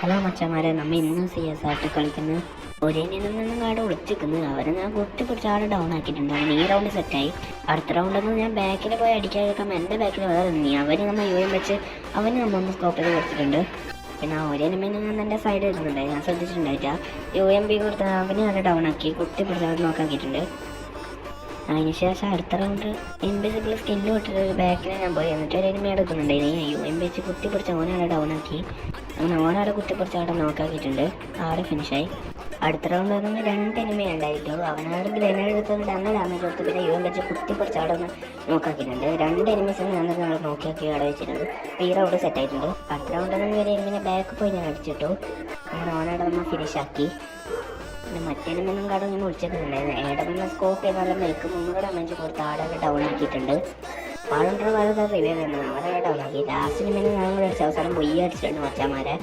Hello മച്ചന്മാരെ, നമ്മൾ ഇന്നും സി എസ് ആയിട്ട് കളിക്കുന്നു. ഒരേ നിന്നും കാട് ഒളിച്ചിരിക്കുന്നു. അവരെ ഞാൻ പിടിച്ച് ആടെ ഡൗൺ ആക്കിയിട്ടുണ്ട്. അങ്ങനെ ഈ റൗണ്ട് സെറ്റായി. അടുത്ത റൗണ്ടൊന്നും ഞാൻ ബാക്കിൽ പോയി അടിക്കാതിരിക്കാൻ എൻ്റെ ബാക്കിൽ വേറെ നീ അവന് നമ്മൾ യു എം വെച്ച് അവന് നമ്മൊന്ന് സ്കോപ്പ് ചെയ്ത് കൊടുത്തിട്ടുണ്ട്. പിന്നെ ഒരേ നിമിഷം ഞാൻ എൻ്റെ സൈഡ് വരുന്നുണ്ടായി, ഞാൻ ശ്രദ്ധിച്ചിട്ടുണ്ടായിട്ടാ. യു എം ബി കൊടുത്ത അവനെ അവിടെ ഡൗൺ ആക്കി പിടിച്ച് അവിടെ നോക്കാക്കിയിട്ടുണ്ട്. അതിനുശേഷം അടുത്ത റൗണ്ട് ഇൻവിസിബിൾ സ്കില്ല് വിട്ടിട്ട് ബാക്കിൽ ഞാൻ പോയി. എന്നിട്ട് ഒരു എനിമി എടുക്കുന്നുണ്ട്. ഇനി യു എം വെച്ച് പിടിച്ച് ഓനാടെ ഡൗൺ ആക്കി. അങ്ങനെ ഓനാടെ പിടിച്ച് അവിടെ നോക്കാക്കിയിട്ടുണ്ട്. ആടെ ഫിനിഷായി. അടുത്ത റൗണ്ട് വന്ന് 2 എനിമി ഉണ്ടായിട്ടുള്ളൂ. അവനാട് ഗ്രനേഡ് എടുത്തുകൊണ്ട് അങ്ങനെ ഡാമേജ് കൊടുത്ത് പിന്നെ യു എം വെച്ച് പിടിച്ച് അവിടെ ഒന്ന് നോക്കാക്കിയിട്ടുണ്ട്. 2 എനിമീസാണ് ഞാൻ നമ്മൾ നോക്കിയാക്കി അവിടെ വെച്ചിട്ടുണ്ട്. ഈ റൗണ്ട് സെറ്റായിട്ടുണ്ട്. അടുത്ത റൗണ്ട് വന്ന് ഒരു എനിമിനെ ബാക്ക് പോയി ഞാൻ അടിച്ചിട്ടു. അങ്ങനെ ഓനാടെ നമ്മൾ ഫിനിഷാക്കി. പിന്നെ മറ്റേ എനിമൊന്നും കാടും ഞാൻ വിളിച്ചിട്ടുണ്ടായിരുന്നു. ഏടെ നമ്മൾ സ്കോപ്പ് ചെയ്ത് നല്ല മേക്ക് 3 ഡാമേജ് കൊടുത്ത് ആടെ ഡൗൺ ആക്കിയിട്ടുണ്ട്. ആളുണ്ടോ വളരെ റിവ്യൂ വരുന്നത് അവരെ ഡൗൺ ആക്കി. ലാസ്റ്റിന് പിന്നെ ഞാൻ കൂടെ അടിച്ച അവസാനം പൊയ്യ അടിച്ചിട്ടുണ്ട് മച്ചാമാരെ.